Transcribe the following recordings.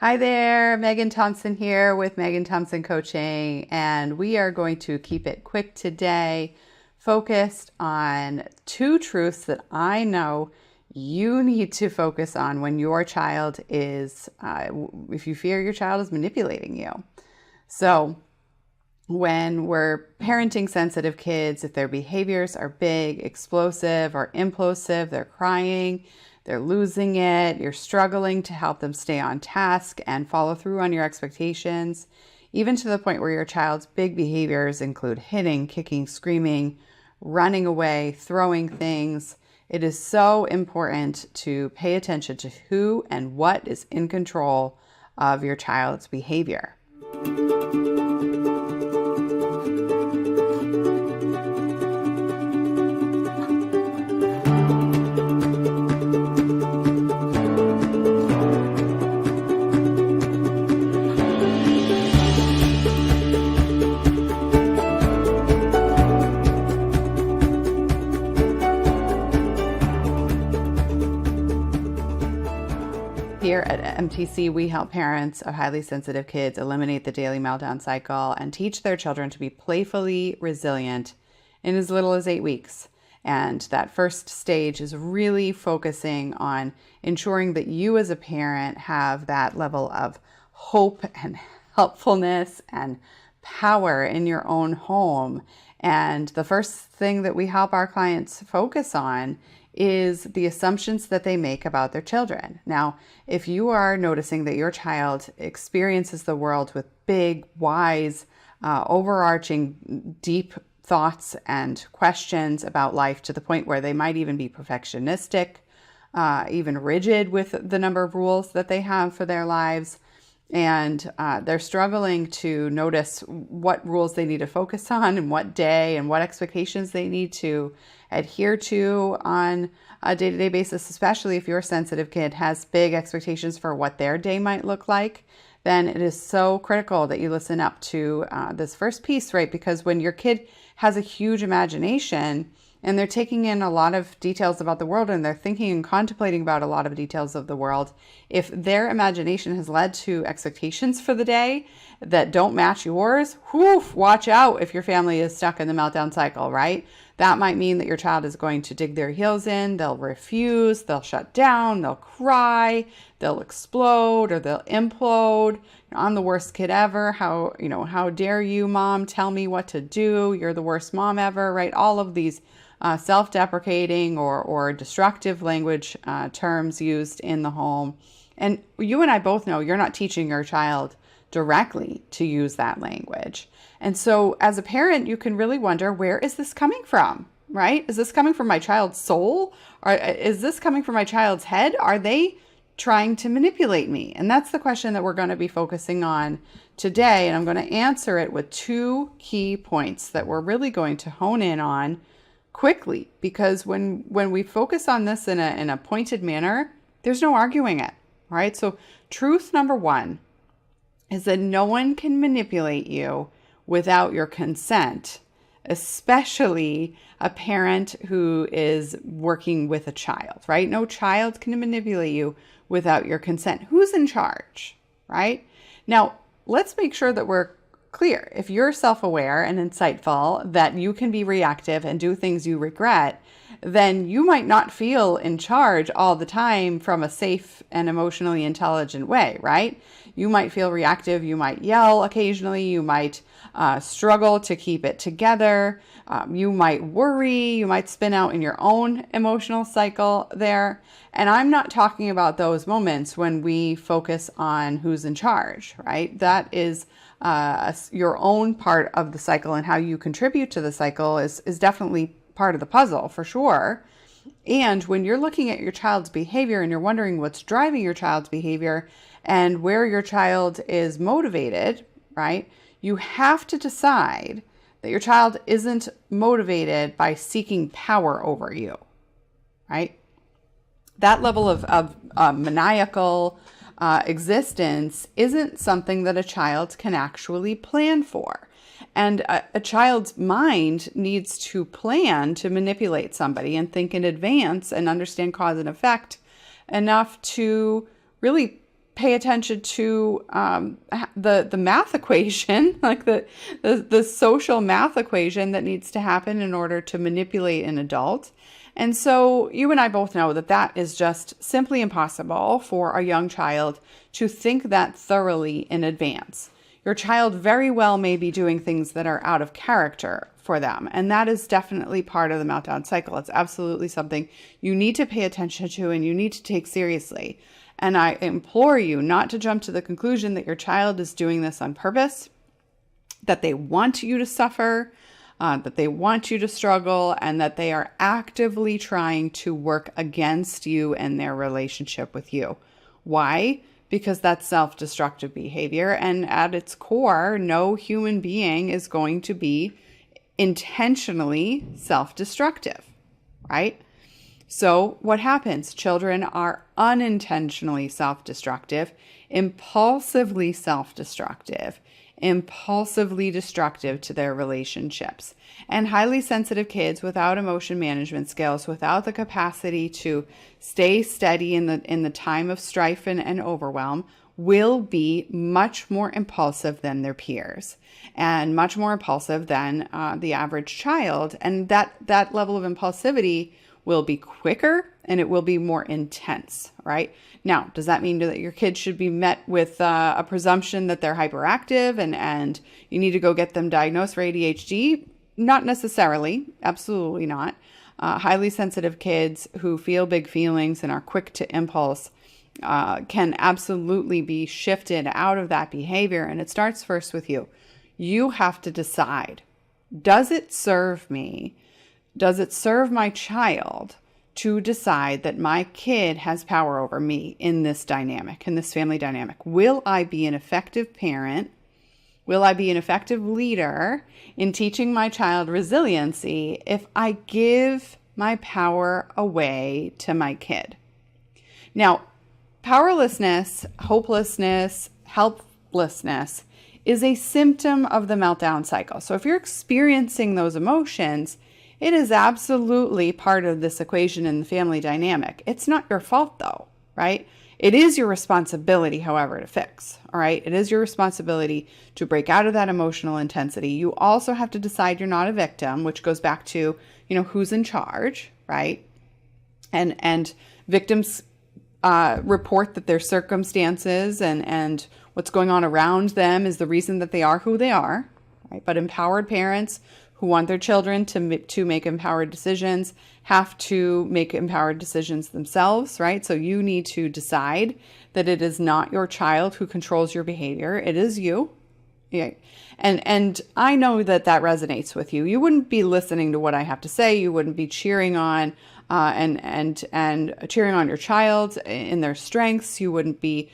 Hi there, Megan Thompson here with Megan Thompson Coaching, and we are going to keep it quick today, focused on two truths that I know you need to focus on when your child is, if you fear your child is manipulating you. So, when we're parenting sensitive kids, if their behaviors are big, explosive, or implosive, they're crying, they're losing it, you're struggling to help them stay on task and follow through on your expectations, even to the point where your child's big behaviors include hitting, kicking, screaming, running away, throwing things. It is so important to pay attention to who and what is in control of your child's behavior. Here at MTC, we help parents of highly sensitive kids eliminate the daily meltdown cycle and teach their children to be playfully resilient in as little as 8 weeks. And that first stage is really focusing on ensuring that you as a parent have that level of hope and helpfulness and power in your own home. And the first thing that we help our clients focus on is the assumptions that they make about their children. Now, if you are noticing that your child experiences the world with big, wise, overarching, deep thoughts and questions about life to the point where they might even be perfectionistic, even rigid with the number of rules that they have for their lives, and they're struggling to notice what rules they need to focus on and what day and what expectations they need to adhere to on a day-to-day basis, especially if your sensitive kid has big expectations for what their day might look like, then it is so critical that you listen up to this first piece, right? Because when your kid has a huge imagination and they're taking in a lot of details about the world and they're thinking and contemplating about a lot of details of the world, if their imagination has led to expectations for the day that don't match yours, watch out if your family is stuck in the meltdown cycle, right? That might mean that your child is going to dig their heels in, they'll refuse, they'll shut down, they'll cry, they'll explode, or they'll implode. I'm the worst kid ever. How dare you, mom, tell me what to do? You're the worst mom ever, right? All of these self-deprecating or destructive language terms used in the home. And you and I both know you're not teaching your child directly to use that language. And so as a parent, you can really wonder, where is this coming from, right? Is this coming from my child's soul? Or is this coming from my child's head? Are they trying to manipulate me? And that's the question that we're going to be focusing on today. And I'm going to answer it with two key points that we're really going to hone in on quickly, because when we focus on this in a pointed manner, there's no arguing it, right? So truth number one is that no one can manipulate you without your consent, especially a parent who is working with a child, right? No child can manipulate you without your consent. Who's in charge, right? Now, let's make sure that we're clear. If you're self-aware and insightful that you can be reactive and do things you regret, then you might not feel in charge all the time from a safe and emotionally intelligent way, right? You might feel reactive. You might yell occasionally. You might struggle to keep it together. You might worry. You might spin out in your own emotional cycle there. And I'm not talking about those moments when we focus on who's in charge, right? That is your own part of the cycle, and how you contribute to the cycle is definitely part of the puzzle for sure. And when you're looking at your child's behavior and you're wondering what's driving your child's behavior and where your child is motivated, right? You have to decide that your child isn't motivated by seeking power over you, right? That level of maniacal existence isn't something that a child can actually plan for. And a child's mind needs to plan to manipulate somebody and think in advance and understand cause and effect enough to really pay attention to the math equation, like the social math equation that needs to happen in order to manipulate an adult. And so you and I both know that that is just simply impossible for a young child to think that thoroughly in advance. Your child very well may be doing things that are out of character for them. And that is definitely part of the meltdown cycle. It's absolutely something you need to pay attention to and you need to take seriously. And I implore you not to jump to the conclusion that your child is doing this on purpose, that they want you to suffer, that they want you to struggle, and that they are actively trying to work against you and their relationship with you. Why? Because that's self-destructive behavior. And at its core, no human being is going to be intentionally self-destructive, right? So what happens? Children are unintentionally self-destructive, impulsively self-destructive, impulsively destructive to their relationships. And highly sensitive kids without emotion management skills, without the capacity to stay steady in the time of strife and overwhelm, will be much more impulsive than their peers and much more impulsive than the average child. And that level of impulsivity will be quicker and it will be more intense, right? Now, does that mean that your kids should be met with a presumption that they're hyperactive and you need to go get them diagnosed for ADHD? Not necessarily. Absolutely not. Highly sensitive kids who feel big feelings and are quick to impulse can absolutely be shifted out of that behavior. And it starts first with you. You have to decide, does it serve me? Does it serve my child to decide that my kid has power over me in this dynamic, in this family dynamic? Will I be an effective parent? Will I be an effective leader in teaching my child resiliency if I give my power away to my kid? Now, powerlessness, hopelessness, helplessness is a symptom of the meltdown cycle. So if you're experiencing those emotions, it is absolutely part of this equation in the family dynamic. It's not your fault though, right? It is your responsibility, however, to fix, all right? It is your responsibility to break out of that emotional intensity. You also have to decide you're not a victim, which goes back to, who's in charge, right? And victims report that their circumstances and what's going on around them is the reason that they are who they are, right? But empowered parents who want their children to make empowered decisions have to make empowered decisions themselves, right? So you need to decide that it is not your child who controls your behavior. It is you. Yeah. And I know that resonates with you. You wouldn't be listening to what I have to say. You wouldn't be cheering on and cheering on your child in their strengths. You wouldn't be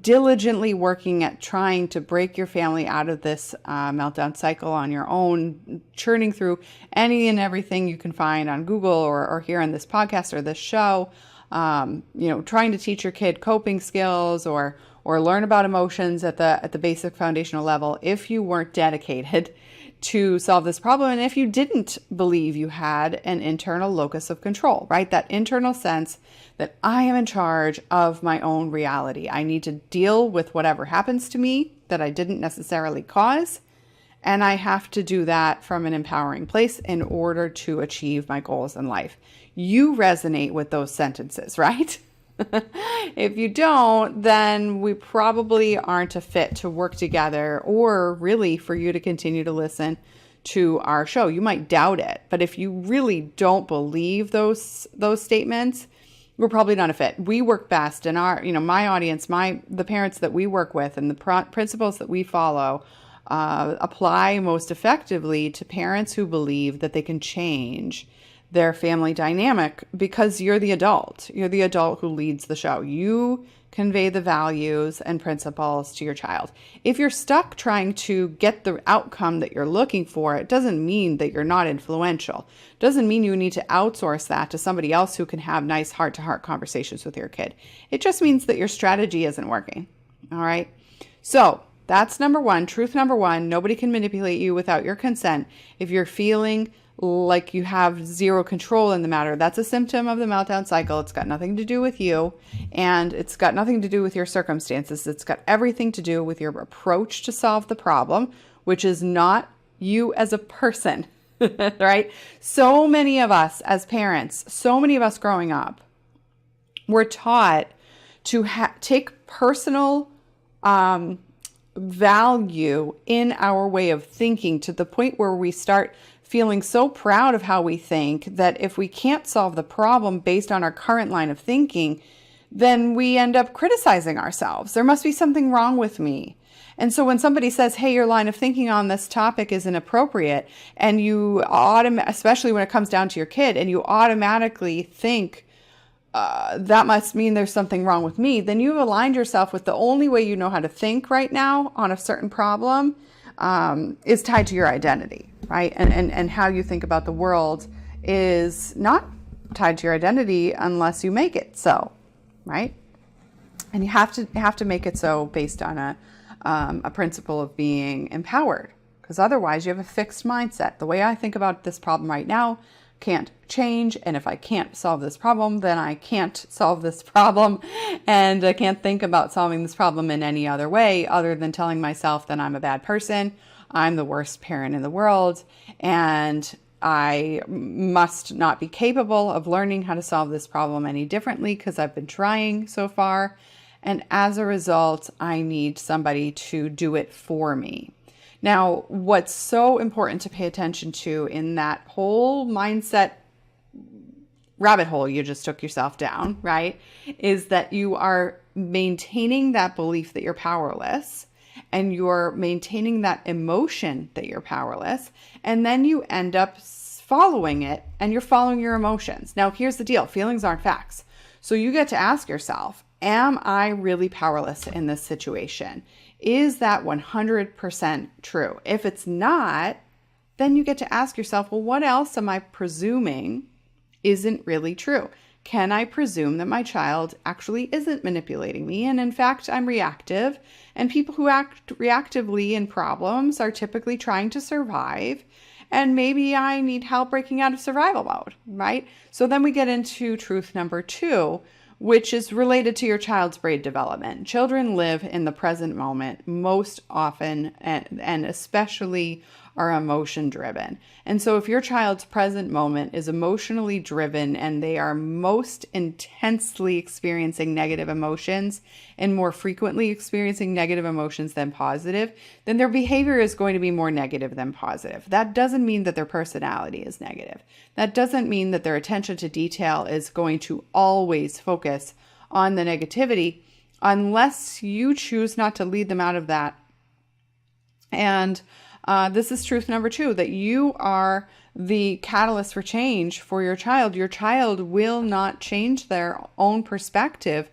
diligently working at trying to break your family out of this meltdown cycle on your own, churning through any and everything you can find on Google or here on this podcast or this show, trying to teach your kid coping skills or learn about emotions at the basic foundational level if you weren't dedicated to solve this problem and if you didn't believe you had an internal locus of control, right? That internal sense that I am in charge of my own reality. I need to deal with whatever happens to me that I didn't necessarily cause, and I have to do that from an empowering place in order to achieve my goals in life. You resonate with those sentences, right? If you don't, then we probably aren't a fit to work together or really for you to continue to listen to our show. You might doubt it, but if you really don't believe those statements, we're probably not a fit. We work best in our, my audience, the parents that we work with and the principles that we follow apply most effectively to parents who believe that they can change their family dynamic because you're the adult. You're the adult who leads the show. You convey the values and principles to your child. If you're stuck trying to get the outcome that you're looking for, it doesn't mean that you're not influential. It doesn't mean you need to outsource that to somebody else who can have nice heart-to-heart conversations with your kid. It just means that your strategy isn't working. All right? So that's number one. Truth number one, nobody can manipulate you without your consent. If you're feeling like you have zero control in the matter. That's a symptom of the meltdown cycle. It's got nothing to do with you, and it's got nothing to do with your circumstances. It's got everything to do with your approach to solve the problem, which is not you as a person, right? So many of us as parents, so many of us growing up, were taught to take personal value in our way of thinking, to the point where we start feeling so proud of how we think that if we can't solve the problem based on our current line of thinking, then we end up criticizing ourselves. There must be something wrong with me. And so when somebody says, hey, your line of thinking on this topic is inappropriate, and you especially when it comes down to your kid, and you automatically think, that must mean there's something wrong with me, then you've aligned yourself with the only way you know how to think right now on a certain problem is tied to your identity, right? And how you think about the world is not tied to your identity unless you make it so, right? And you have to make it so based on a principle of being empowered, because otherwise you have a fixed mindset. The way I think about this problem right now can't change, and if I can't solve this problem, then I can't solve this problem, and I can't think about solving this problem in any other way other than telling myself that I'm a bad person, I'm the worst parent in the world, and I must not be capable of learning how to solve this problem any differently because I've been trying so far, and as a result, I need somebody to do it for me. Now, what's so important to pay attention to in that whole mindset rabbit hole you just took yourself down, right, is that you are maintaining that belief that you're powerless, and you're maintaining that emotion that you're powerless, and then you end up following it, and you're following your emotions. Now, here's the deal. Feelings aren't facts. So you get to ask yourself, am I really powerless in this situation? Is that 100% true? If it's not, then you get to ask yourself, well, what else am I presuming isn't really true? Can I presume that my child actually isn't manipulating me, and in fact, I'm reactive, and people who act reactively in problems are typically trying to survive, and maybe I need help breaking out of survival mode, right? So then we get into truth number 2, which is related to your child's brain development. Children live in the present moment most often, and especially are emotion driven. And so if your child's present moment is emotionally driven and they are most intensely experiencing negative emotions and more frequently experiencing negative emotions than positive, then their behavior is going to be more negative than positive. That doesn't mean that their personality is negative. That doesn't mean that their attention to detail is going to always focus on the negativity unless you choose not to lead them out of that. And this is truth number 2, that you are the catalyst for change for your child. Your child will not change their own perspective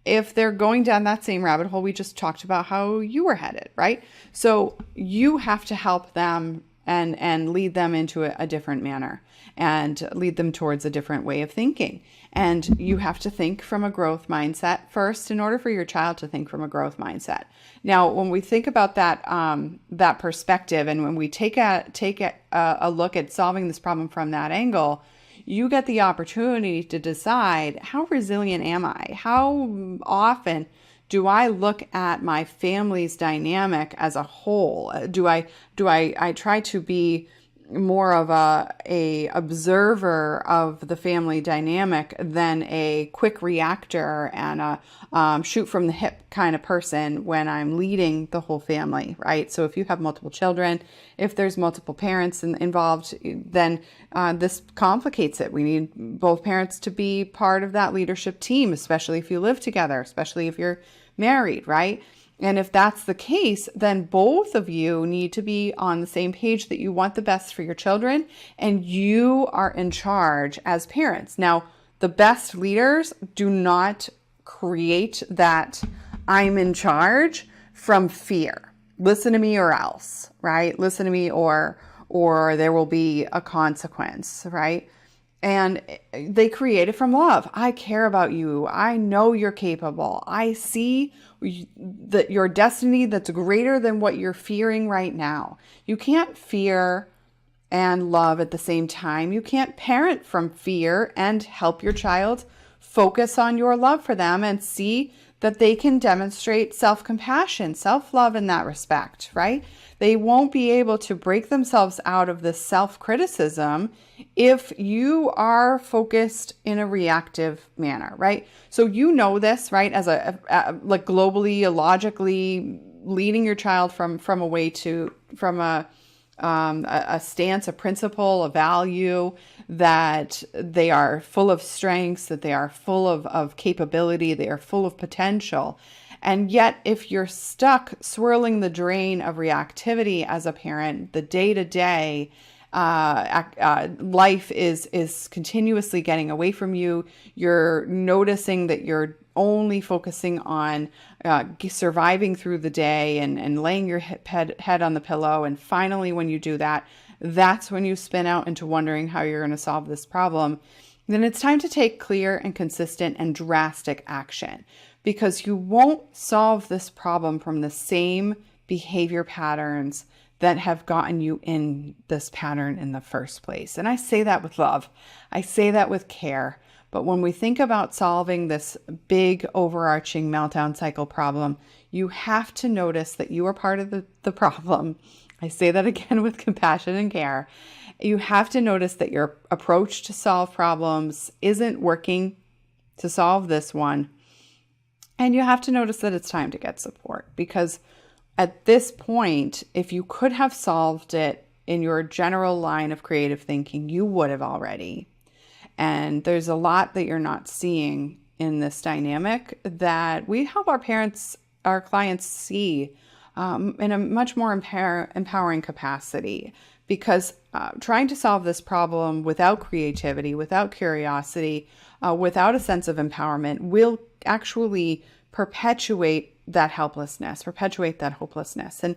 if they're going down that same rabbit hole we just talked about how you were headed, right? So you have to help them and lead them into a different manner and lead them towards a different way of thinking. And you have to think from a growth mindset first in order for your child to think from a growth mindset. Now, when we think about that perspective, and when we take a look at solving this problem from that angle, you get the opportunity to decide, how resilient am I? How often do I look at my family's dynamic as a whole? Do I try to be more of a observer of the family dynamic than a quick reactor and a shoot from the hip kind of person when I'm leading the whole family, right? So if you have multiple children, if there's multiple parents involved, then this complicates it. We need both parents to be part of that leadership team, especially if you live together, especially if you're married, right? And if that's the case, then both of you need to be on the same page that you want the best for your children, and you are in charge as parents. Now, the best leaders do not create that I'm in charge from fear. Listen to me or else, right? Listen to me or there will be a consequence, right? And they create it from love. I care about you. I know you're capable. I see that your destiny that's greater than what you're fearing right now. You can't fear and love at the same time. You can't parent from fear and help your child focus on your love for them and see that they can demonstrate self-compassion, self-love in that respect, right? They won't be able to break themselves out of this self-criticism if you are focused in a reactive manner, right? So you know this, right? As like globally, logically leading your child from a stance, a principle, a value, that they are full of strengths, that they are full of capability, they are full of potential. And yet, if you're stuck swirling the drain of reactivity as a parent, the day-to-day life is continuously getting away from you. You're noticing that you're only focusing on surviving through the day and laying your head on the pillow. And finally, when you do that, that's when you spin out into wondering how you're going to solve this problem. Then it's time to take clear and consistent and drastic action, because you won't solve this problem from the same behavior patterns that have gotten you in this pattern in the first place. And I say that with love. I say that with care. But when we think about solving this big overarching meltdown cycle problem, you have to notice that you are part of the problem. I say that again with compassion and care. You have to notice that your approach to solve problems isn't working to solve this one. And you have to notice that it's time to get support, because at this point, if you could have solved it in your general line of creative thinking, you would have already. And there's a lot that you're not seeing in this dynamic that we help our clients see in a much more empowering capacity. Because trying to solve this problem without creativity, without curiosity, without a sense of empowerment will actually perpetuate that helplessness, perpetuate that hopelessness. And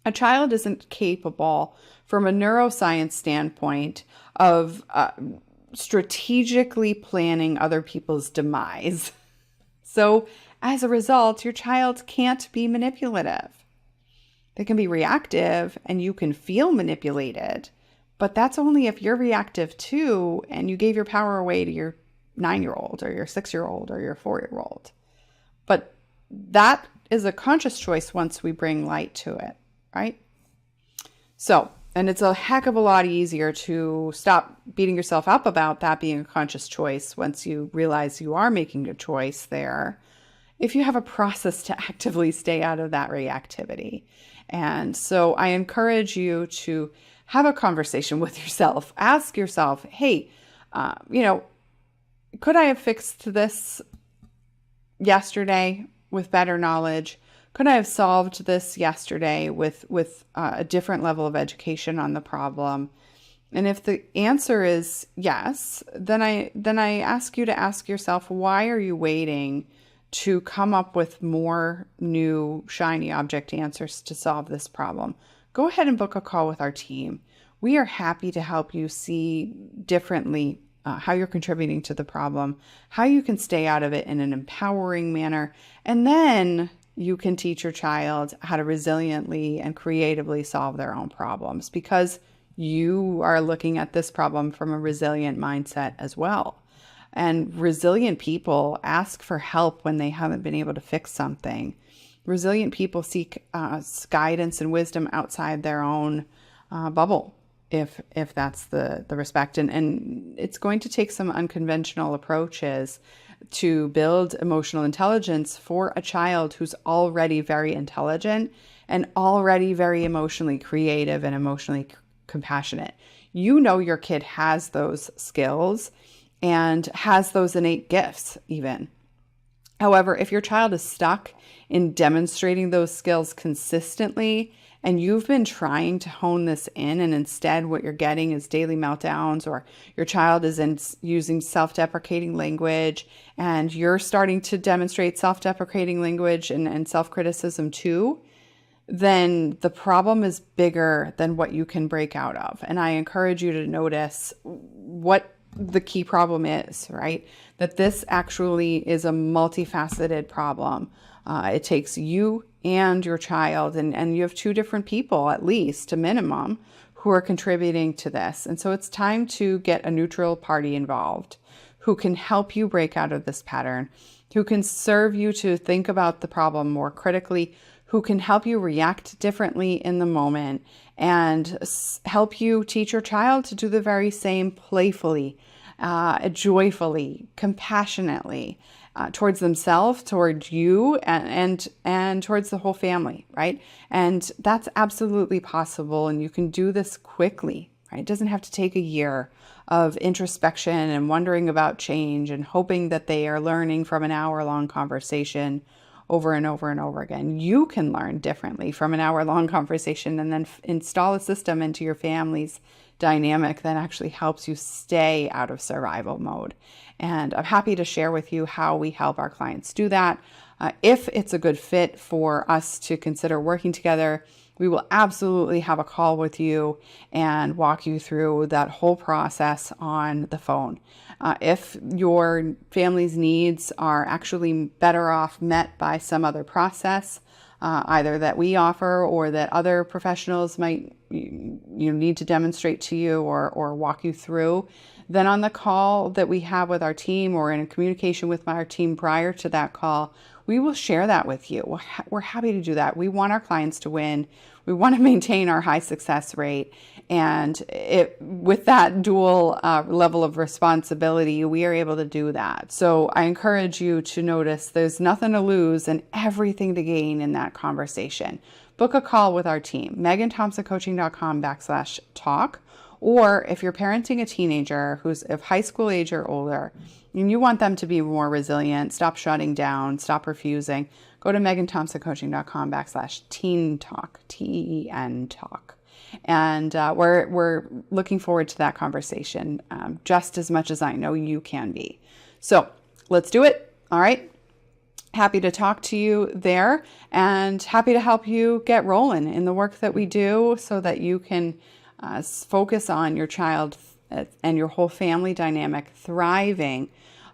a child isn't capable, from a neuroscience standpoint, of strategically planning other people's demise. So as a result, your child can't be manipulative. They can be reactive and you can feel manipulated, but that's only if you're reactive too and you gave your power away to your 9-year-old or your 6-year-old or your 4-year-old. But that is a conscious choice once we bring light to it, right? So, and it's a heck of a lot easier to stop beating yourself up about that being a conscious choice once you realize you are making a choice there, if you have a process to actively stay out of that reactivity. And so I encourage you to have a conversation with yourself. Ask yourself, hey, could I have fixed this yesterday with better knowledge? Could I have solved this yesterday with a different level of education on the problem? And if the answer is yes, then I ask you to ask yourself, why are you waiting to come up with more new shiny object answers to solve this problem? Go ahead and book a call with our team. We are happy to help you see differently how you're contributing to the problem, how you can stay out of it in an empowering manner, and then you can teach your child how to resiliently and creatively solve their own problems, because you are looking at this problem from a resilient mindset as well. And resilient people ask for help when they haven't been able to fix something. Resilient people seek guidance and wisdom outside their own bubble, if that's the respect. And it's going to take some unconventional approaches to build emotional intelligence for a child who's already very intelligent and already very emotionally creative and emotionally compassionate. You know your kid has those skills and has those innate gifts even. However, if your child is stuck in demonstrating those skills consistently and you've been trying to hone this in, and instead what you're getting is daily meltdowns, or your child is using self-deprecating language and you're starting to demonstrate self-deprecating language and self-criticism too, then the problem is bigger than what you can break out of. And I encourage you to notice what the key problem is, right? That this actually is a multifaceted problem. It takes you and your child, and you have two different people, at least a minimum, who are contributing to this. And so it's time to get a neutral party involved who can help you break out of this pattern, who can serve you to think about the problem more critically, who can help you react differently in the moment, and help you teach your child to do the very same playfully, joyfully, compassionately, towards themselves, towards you, and towards the whole family, right? And that's absolutely possible, and you can do this quickly, right? It doesn't have to take a year of introspection and wondering about change and hoping that they are learning from an hour-long conversation over and over and over again. You can learn differently from an hour-long conversation and then install a system into your family's dynamic that actually helps you stay out of survival mode. And I'm happy to share with you how we help our clients do that. If it's a good fit for us to consider working together, we will absolutely have a call with you and walk you through that whole process on the phone. If your family's needs are actually better off met by some other process, either that we offer or that other professionals might need to demonstrate to you or walk you through, then on the call that we have with our team or in communication with our team prior to that call, we will share that with you. We're happy to do that. We want our clients to win. We want to maintain our high success rate. And with that dual level of responsibility, we are able to do that. So I encourage you to notice there's nothing to lose and everything to gain in that conversation. Book a call with our team, meganthompsoncoaching.com/talk. Or if you're parenting a teenager who's of high school age or older, and you want them to be more resilient, stop shutting down, stop refusing, go to meganthompsoncoaching.com/teen talk, TEEN talk. And we're looking forward to that conversation just as much as I know you can be. So let's do it. All right. Happy to talk to you there and happy to help you get rolling in the work that we do so that you can focus on your child and your whole family dynamic thriving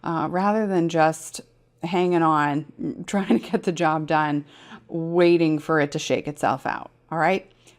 rather than just hanging on, trying to get the job done, waiting for it to shake itself out. All right.